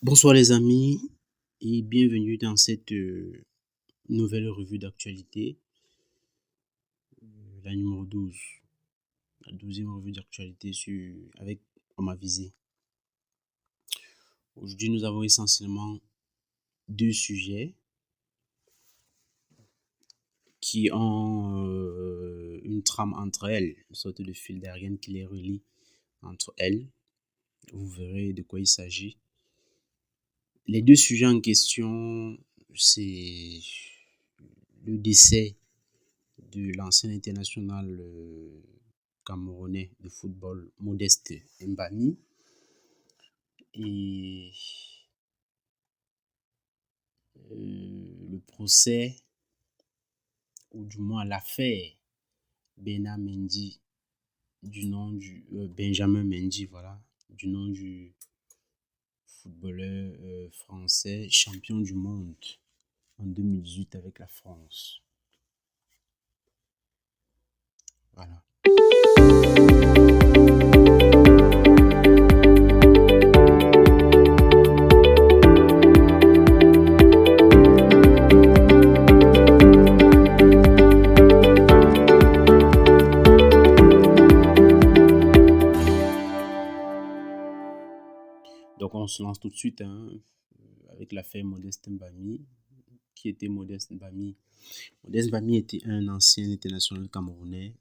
Bonsoir les amis et bienvenue dans cette nouvelle revue d'actualité, la numéro 12, la 12e revue d'actualité avec comme avisé. Aujourd'hui, nous avons essentiellement deux sujets qui ont une trame entre elles, une sorte de fil d'Ariane qui les relie entre elles. Vous verrez de quoi il s'agit. Les deux sujets en question, c'est le décès de l'ancien international camerounais de football Modeste Mbami et le procès, ou du moins l'affaire Benjamin Mendy, Benjamin Mendy, voilà, du nom du footballeur français champion du monde en 2018 avec la France. Voilà. Donc on se lance tout de suite avec l'affaire Modeste Mbami. Qui était Modeste Mbami? Modeste Mbami était un ancien international camerounais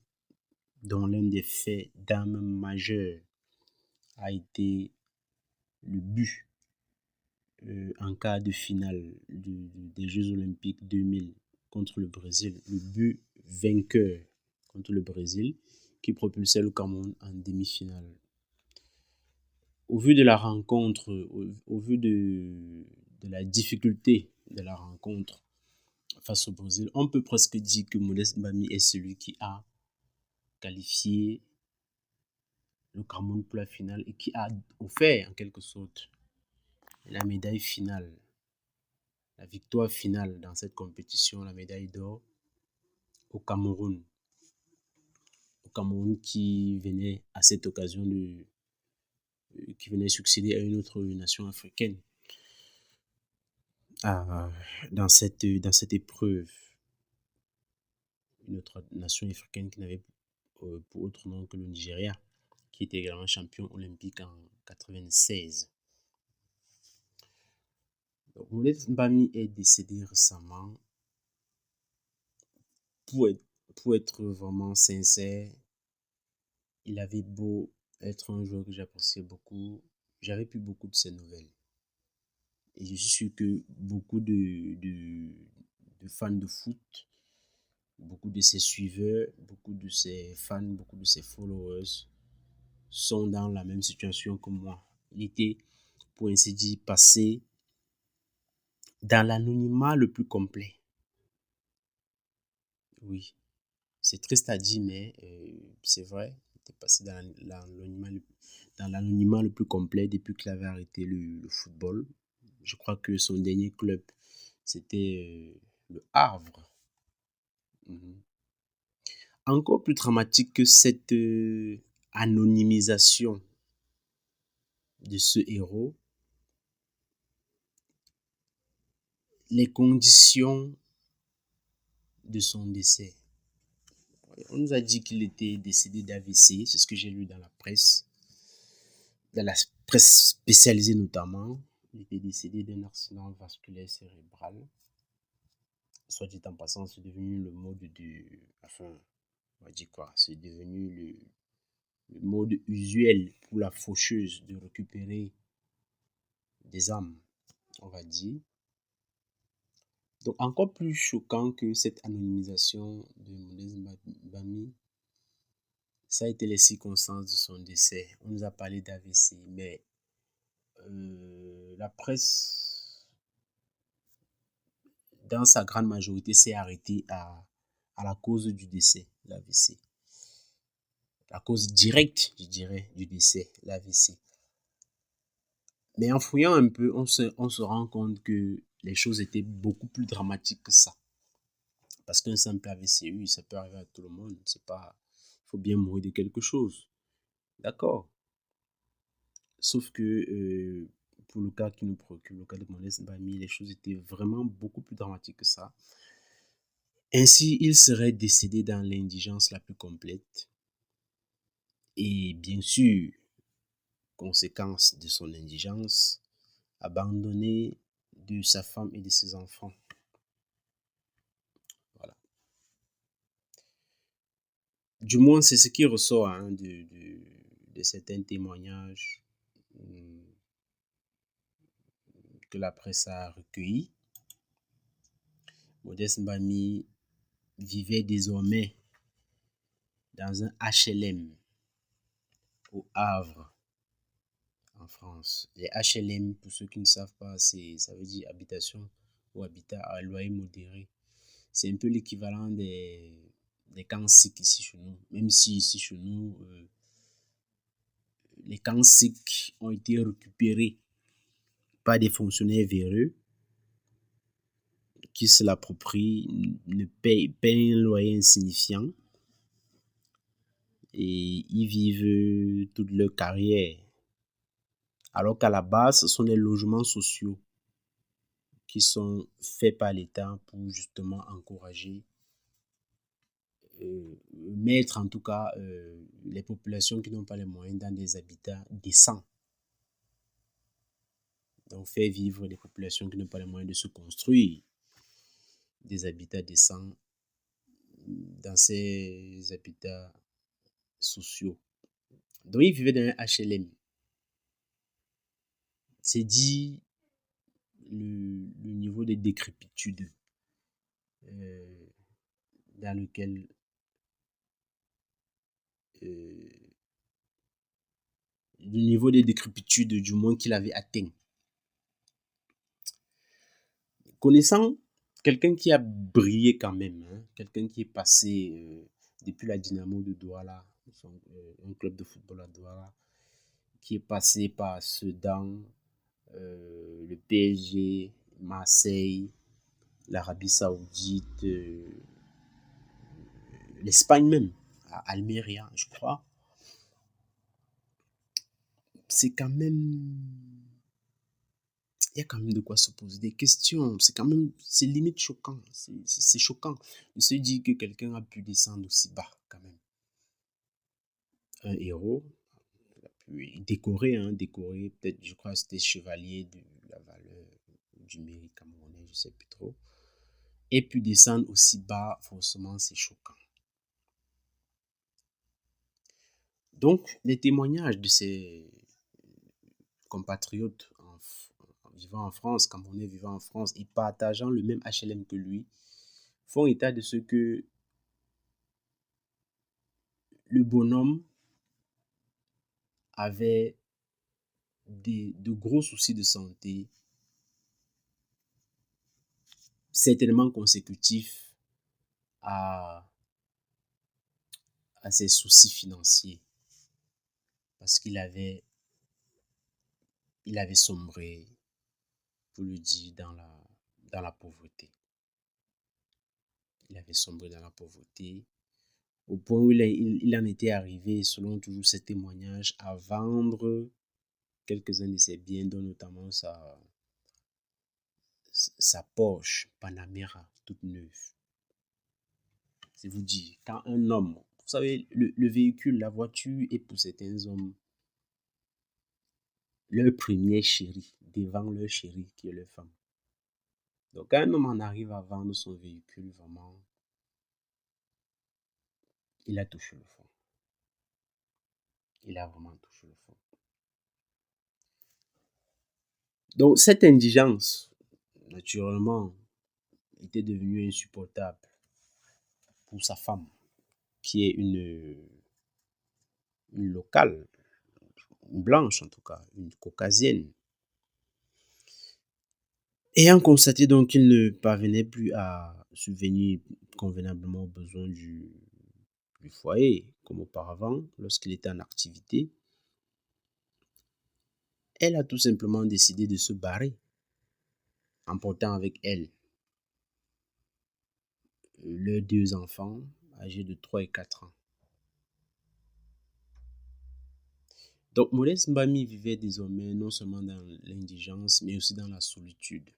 dont l'un des faits d'armes majeurs a été le but en quart de finale des Jeux Olympiques 2000 contre le Brésil, le but vainqueur contre le Brésil qui propulsait le Cameroun en demi-finale. Au vu de la rencontre, au vu de la difficulté de la rencontre face au Brésil, on peut presque dire que Modeste Mbami est celui qui a qualifié le Cameroun pour la finale et qui a offert en quelque sorte la médaille finale, la victoire finale dans cette compétition, la médaille d'or au Cameroun. Au Cameroun qui venait à cette occasion qui venait succéder à une autre nation africaine dans cette épreuve. Une autre nation africaine qui n'avait pour autre nom que le Nigeria, qui était également champion olympique en 1996. Modeste Mbami est décédé récemment. Pour être vraiment sincère, il avait beau être un joueur que j'appréciais beaucoup, j'avais plus beaucoup de ses nouvelles. Et je suis sûr que beaucoup de fans de foot, beaucoup de ses suiveurs, beaucoup de ses fans, beaucoup de ses followers sont dans la même situation que moi. Il était, pour ainsi dire, passé dans l'anonymat le plus complet. Oui, c'est triste à dire, mais c'est vrai. Il était passé dans l'anonymat le plus complet depuis qu'il avait arrêté le football. Je crois que son dernier club, c'était le Havre. Encore plus dramatique que cette anonymisation de ce héros, les conditions de son décès. On nous a dit qu'il était décédé d'AVC, c'est ce que j'ai lu dans la presse spécialisée notamment. Il était décédé d'un accident vasculaire cérébral. Soit dit en passant, c'est devenu le mode on va dire quoi, c'est devenu le mode usuel pour la faucheuse de récupérer des âmes, on va dire. Donc encore plus choquant que cette anonymisation de Modeste Mbami, ça a été les circonstances de son décès. On nous a parlé d'AVC, mais la presse, dans sa grande majorité, s'est arrêtée à la cause du décès, l'AVC. La cause directe, je dirais, du décès, l'AVC. Mais en fouillant un peu, on se rend compte que les choses étaient beaucoup plus dramatiques que ça. Parce qu'un simple AVC, oui, ça peut arriver à tout le monde. C'est pas, il faut bien mourir de quelque chose. D'accord. Sauf que pour le cas qui nous préoccupe, le cas de Modeste Mbami, les choses étaient vraiment beaucoup plus dramatiques que ça. Ainsi, il serait décédé dans l'indigence la plus complète. Et bien sûr, conséquence de son indigence, abandonné de sa femme et de ses enfants. Voilà. Du moins, c'est ce qui ressort de certains témoignages que la presse a recueillis. Modeste Mbami vivait désormais dans un HLM au Havre, en France. Les HLM, pour ceux qui ne savent pas, ça veut dire habitation ou habitat à loyer modéré. C'est un peu l'équivalent des camps sikhs ici chez nous. Même si ici chez nous, les camps sikhs ont été récupérés par des fonctionnaires véreux qui se l'approprient, payent un loyer insignifiant et ils vivent toute leur carrière. Alors qu'à la base, ce sont des logements sociaux qui sont faits par l'État pour justement encourager, mettre en tout cas les populations qui n'ont pas les moyens dans des habitats décents. Donc faire vivre les populations qui n'ont pas les moyens de se construire des habitats décents dans ces habitats sociaux. Donc ils vivaient dans un HLM. C'est dit le niveau de décrépitude dans lequel le niveau de décrépitude du moins qu'il avait atteint. Connaissant quelqu'un qui a brillé quand même, hein, quelqu'un qui est passé depuis la Dynamo de Douala, un club de football à Douala, qui est passé par Sedan, le PSG, Marseille, l'Arabie Saoudite, l'Espagne même, à Almeria, je crois. C'est quand même... Il y a quand même de quoi se poser des questions. C'est limite choquant. C'est choquant de se dire que quelqu'un a pu descendre aussi bas quand même. Un héros, décoré, peut-être, je crois que c'était chevalier de la valeur du mérite camerounais, je ne sais plus trop. Et puis descendre aussi bas, forcément, c'est choquant. Donc, les témoignages de ces compatriotes vivant en France, Camerounais vivant en France et partageant le même HLM que lui, font état de ce que le bonhomme avait de gros soucis de santé, certainement consécutifs à ses soucis financiers, parce qu'il avait sombré, pour le dire, dans la pauvreté. Il avait sombré dans la pauvreté, au point où il en était arrivé, selon toujours ses témoignages, à vendre quelques-uns de ses biens, dont notamment sa Porsche Panamera toute neuve. C'est vous dire, quand un homme, vous savez, le véhicule, la voiture est pour certains hommes leur premier chéri, devant leur chéri qui est leur femme. Donc quand un homme en arrive à vendre son véhicule, vraiment, il a touché le fond. Il a vraiment touché le fond. Donc cette indigence, naturellement, était devenue insupportable pour sa femme, qui est une locale, une blanche en tout cas, une caucasienne. Ayant constaté donc qu'il ne parvenait plus à subvenir convenablement aux besoins du foyer comme auparavant lorsqu'il était en activité, elle a tout simplement décidé de se barrer, emportant avec elle leurs 2 enfants âgés de 3 et 4 ans. Donc, Modeste Mbami vivait désormais non seulement dans l'indigence, mais aussi dans la solitude.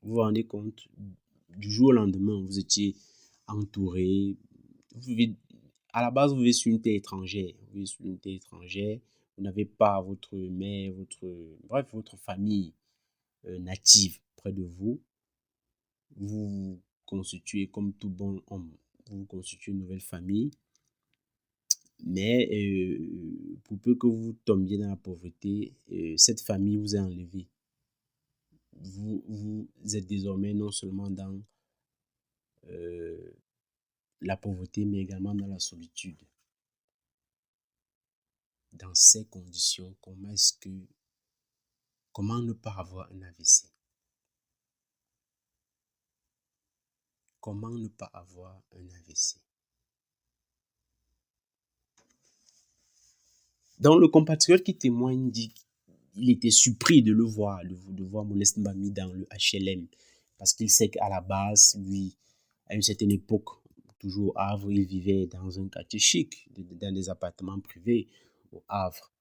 Vous vous rendez compte, du jour au lendemain, vous étiez entouré. À la base, vous vivez sur une terre étrangère. Vous vivez sur une terre étrangère. Vous n'avez pas votre mère, votre famille native près de vous. Vous vous constituez comme tout bon homme. Vous constituez une nouvelle famille. Mais pour peu que vous tombiez dans la pauvreté, cette famille vous est enlevée. Vous êtes désormais non seulement dans la pauvreté, mais également dans la solitude. Dans ces conditions, comment ne pas avoir un AVC? Comment ne pas avoir un AVC? Donc, le compatriote qui témoigne dit qu'il était surpris de le voir, de voir Modeste Mbami dans le HLM. Parce qu'il sait qu'à la base, lui, à une certaine époque, toujours au Havre, il vivait dans un quartier chic, dans des appartements privés au Havre.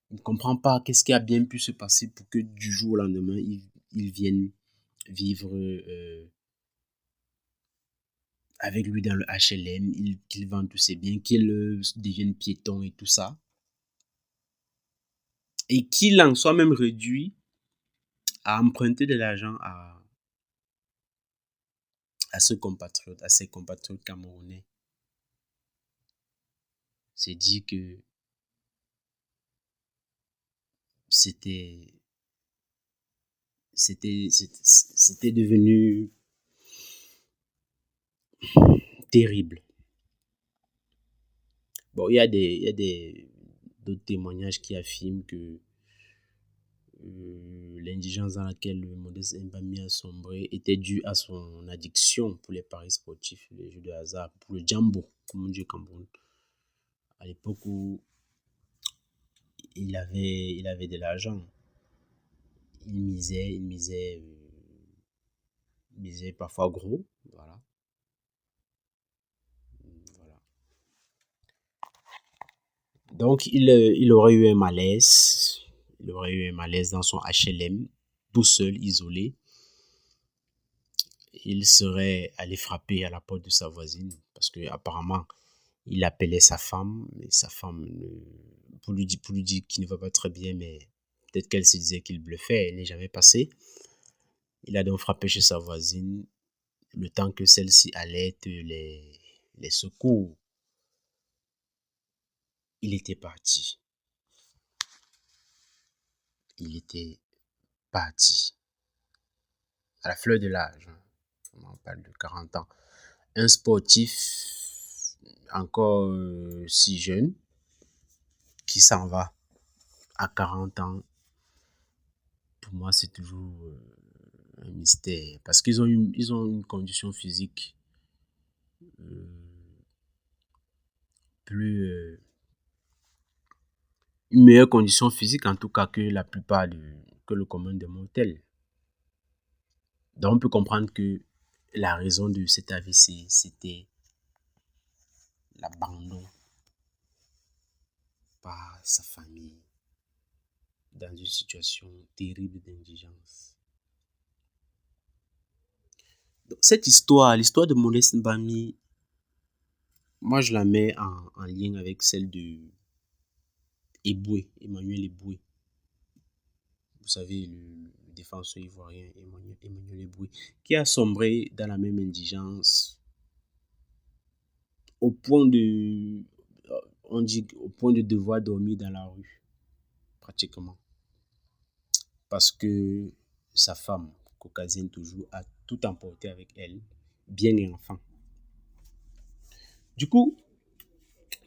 Il ne comprend pas qu'est-ce qui a bien pu se passer pour que du jour au lendemain, il vienne vivre avec lui dans le HLM, qu'il vende tous ses biens, qu'il devienne piéton et tout ça. Et qu'il en soit même réduit à emprunter de l'argent à ses compatriotes camerounais. C'est dit que c'était devenu terrible. Bon, il y a d'autres témoignages qui affirment que l'indigence dans laquelle Modeste Mbami a sombré était due à son addiction pour les paris sportifs, les jeux de hasard, pour le jambo, comme on dit au Cameroun. À l'époque où il avait de l'argent, il misait parfois gros, voilà. Donc, il aurait eu un malaise. Il aurait eu un malaise dans son HLM, tout seul, isolé. Il serait allé frapper à la porte de sa voisine parce que apparemment il appelait sa femme et sa femme pour lui dire qu'il ne va pas très bien, mais peut-être qu'elle se disait qu'il bluffait, elle n'est jamais passée. Il a donc frappé chez sa voisine le temps que celle-ci alerte les secours. Il était parti. Il était parti. À la fleur de l'âge. On parle de 40 ans. Un sportif encore si jeune qui s'en va à 40 ans. Pour moi, c'est toujours un mystère. Parce qu'ils ont une condition physique plus... une meilleure condition physique en tout cas que la plupart que le commun des mortels. Donc on peut comprendre que la raison de cet AVC, c'était l'abandon par sa famille dans une situation terrible d'indigence. Donc, cette histoire, l'histoire de Modeste Mbami, moi je la mets en lien avec celle de Emmanuel Eboué. Vous savez, le défenseur ivoirien Emmanuel Eboué, qui a sombré dans la même indigence au point de, on dit, au point de devoir dormir dans la rue, pratiquement. Parce que sa femme, caucasienne toujours, a tout emporté avec elle, bien et enfant. Du coup,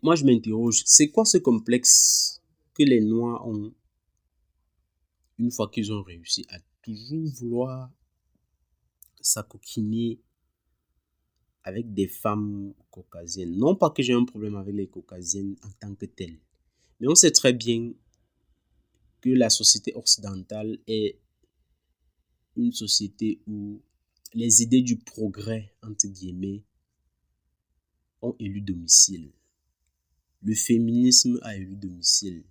moi je m'interroge, c'est quoi ce complexe que les Noirs ont une fois qu'ils ont réussi à toujours vouloir s'acoquiner avec des femmes caucasiennes? Non pas que j'ai un problème avec les caucasiennes en tant que telles, mais on sait très bien que la société occidentale est une société où les idées du progrès, entre guillemets, ont élu domicile. le féminisme a élu domicile.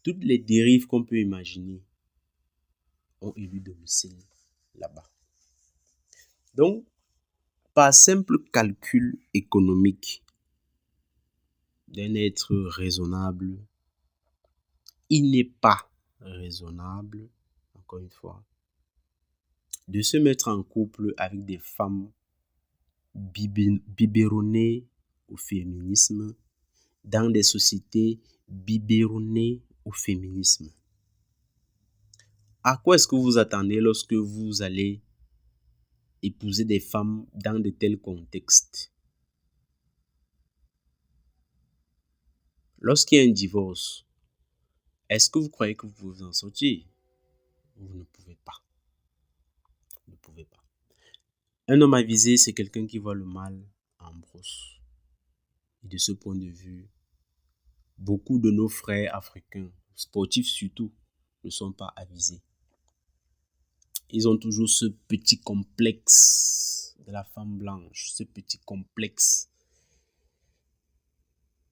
Toutes les dérives qu'on peut imaginer ont élu domicile là-bas. Donc, par simple calcul économique d'un être raisonnable, il n'est pas raisonnable, encore une fois, de se mettre en couple avec des femmes biberonnées au féminisme dans des sociétés biberonnées au féminisme. À quoi est-ce que vous attendez lorsque vous allez épouser des femmes dans de tels contextes? Lorsqu'il y a un divorce, est-ce que vous croyez que vous pouvez vous en sortir? Vous ne pouvez pas. Vous ne pouvez pas. Un homme avisé, c'est quelqu'un qui voit le mal en brosse. Et de ce point de vue, beaucoup de nos frères africains, sportifs surtout, ne sont pas avisés. Ils ont toujours ce petit complexe de la femme blanche, ce petit complexe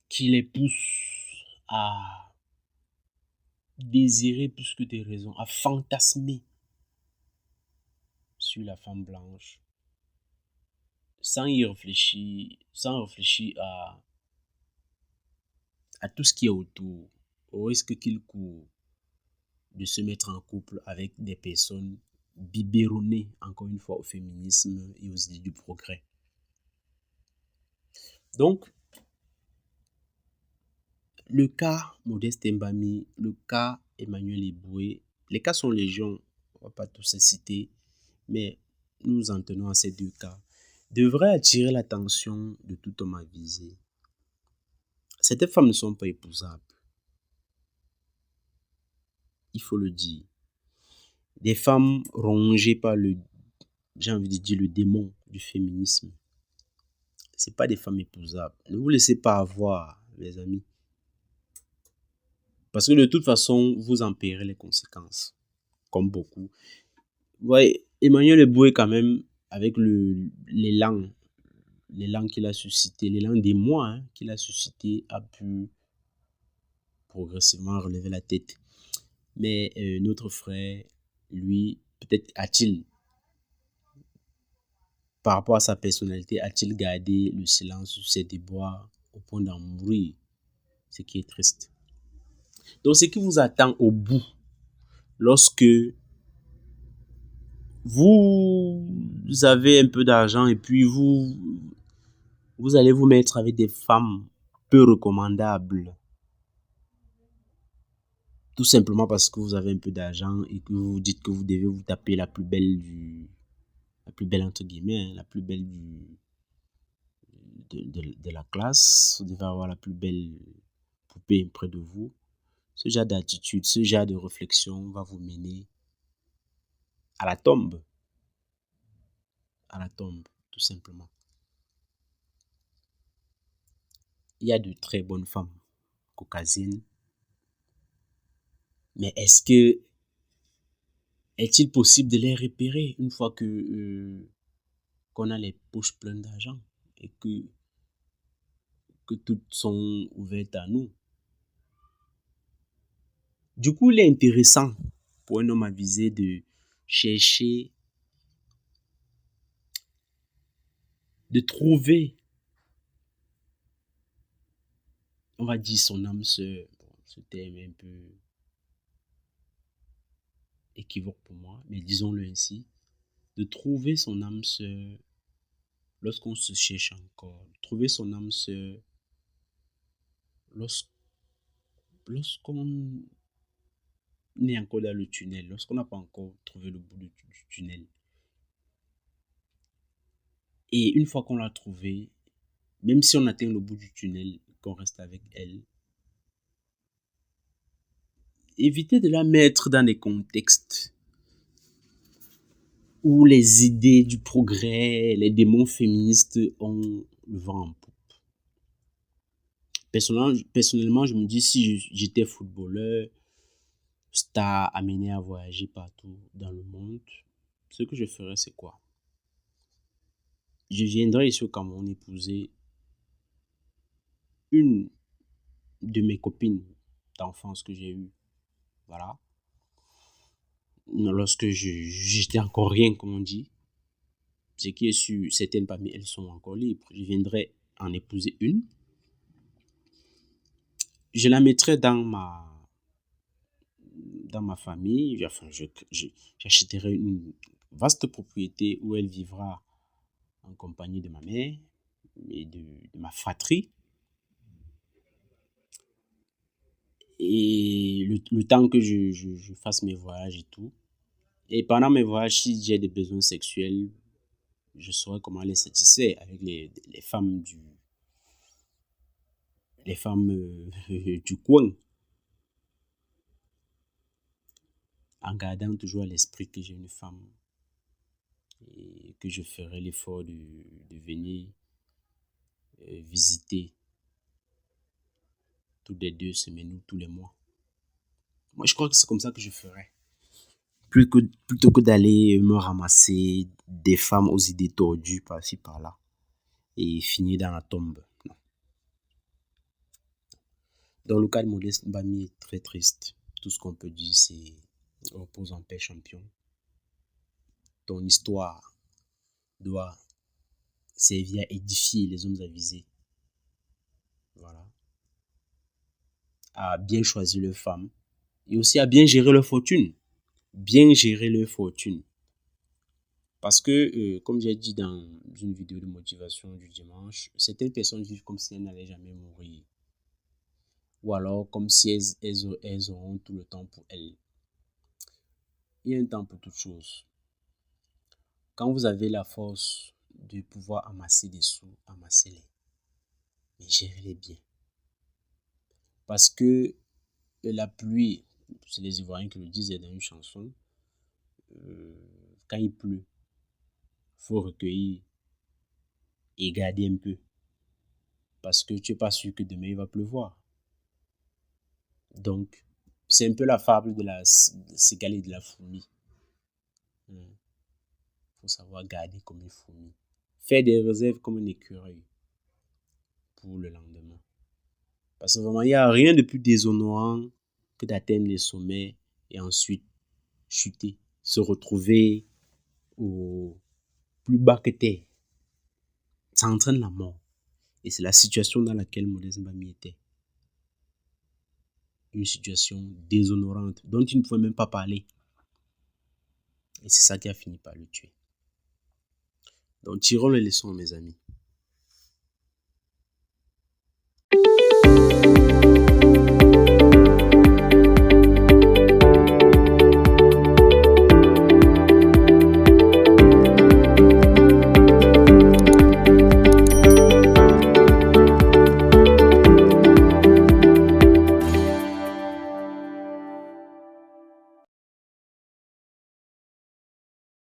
qui les pousse à désirer plus que des raisons, à fantasmer sur la femme blanche sans y réfléchir, sans réfléchir à tout ce qui est autour, au risque qu'il court de se mettre en couple avec des personnes biberonnées, encore une fois, au féminisme et aux idées du progrès. Donc, le cas Modeste Mbami, le cas Emmanuel Eboué, les cas sont légion, on ne va pas tous les citer, mais nous en tenons à ces deux cas, devraient attirer l'attention de tout homme avisé. Certaines femmes ne sont pas épousables. Il faut le dire. Des femmes rongées par j'ai envie de dire, le démon du féminisme. Ce pas des femmes épousables. Ne vous laissez pas avoir, les amis. Parce que de toute façon, vous en paierez les conséquences. Comme beaucoup. Ouais, Emmanuel Eboué, quand même, avec l'élan qu'il a suscité, l'élan d'émoi qu'il a suscité, a pu progressivement relever la tête. Mais notre frère, lui, peut-être par rapport à sa personnalité, a-t-il gardé le silence sur ses déboires au point d'en mourir, ce qui est triste. Donc, ce qui vous attend au bout, lorsque vous avez un peu d'argent et puis vous allez vous mettre avec des femmes peu recommandables, tout simplement parce que vous avez un peu d'argent et que vous dites que vous devez vous taper la plus belle entre guillemets, la plus belle de la classe, vous devez avoir la plus belle poupée près de vous. Ce genre d'attitude, ce genre de réflexion va vous mener à la tombe. À la tombe, tout simplement. Il y a de très bonnes femmes caucasiennes. Mais est-il possible de les repérer une fois qu'on a les poches pleines d'argent et que toutes sont ouvertes à nous? Du coup, il est intéressant pour un homme avisé de chercher, de trouver, on va dire, son âme sœur. Bon, ce terme est un peu équivoque pour moi, mais disons-le ainsi, de trouver son âme sœur lorsqu'on se cherche encore, trouver son âme sœur lorsqu'on est encore dans le tunnel, lorsqu'on n'a pas encore trouvé le bout du tunnel. Et une fois qu'on l'a trouvé, même si on atteint le bout du tunnel, qu'on reste avec elle, évitez de la mettre dans des contextes où les idées du progrès, les démons féministes ont le vent en poupe. Personnellement, je me dis, si j'étais footballeur, star, amené à voyager partout dans le monde, ce que je ferais, c'est quoi? je viendrai ici au Cameroun épouser une de mes copines d'enfance que j'ai eues. Voilà. Lorsque j'étais encore rien, comme on dit. Ce qui est sûr, certaines parmi elles sont encore libres. Je viendrai en épouser une. Je la mettrai dans ma famille. Enfin, j'achèterai une vaste propriété où elle vivra en compagnie de ma mère et de ma fratrie. Et le temps que je fasse mes voyages et tout. Et pendant mes voyages, si j'ai des besoins sexuels, je saurai comment les satisfaire avec les femmes du coin. En gardant toujours à l'esprit que j'ai une femme et que je ferai l'effort de venir visiter toutes les 2 semaines ou tous les mois. Moi, je crois que c'est comme ça que je ferais. Plutôt que d'aller me ramasser des femmes aux idées tordues par-ci par-là et finir dans la tombe. Non. Dans le cas de Modeste Mbami est très triste. Tout ce qu'on peut dire, c'est repose en paix, champion. Ton histoire doit servir à édifier les hommes avisés. Voilà. À bien choisir leurs femmes et aussi à bien gérer leur fortune. Bien gérer leur fortune. Parce que, comme j'ai dit dans une vidéo de motivation du dimanche, certaines personnes vivent comme si elles n'allaient jamais mourir. Ou alors comme si elles auront tout le temps pour elles. Il y a un temps pour toutes choses. Quand vous avez la force de pouvoir amasser des sous, amassez-les. Mais gérez-les bien. Parce que la pluie, c'est les Ivoiriens qui le disaient dans une chanson, quand il pleut, il faut recueillir et garder un peu. Parce que tu n'es pas sûr que demain il va pleuvoir. Donc, c'est un peu la fable de la cigale et de la fourmi. Il faut savoir garder comme une fourmi. Faire des réserves comme un écureuil pour le lendemain. Parce que vraiment, il n'y a rien de plus déshonorant que d'atteindre les sommets et ensuite chuter, se retrouver au plus bas que terre. Ça entraîne la mort. Et c'est la situation dans laquelle Modeste Mbami était. Une situation déshonorante dont il ne pouvait même pas parler. Et c'est ça qui a fini par le tuer. Donc tirons les leçons, mes amis.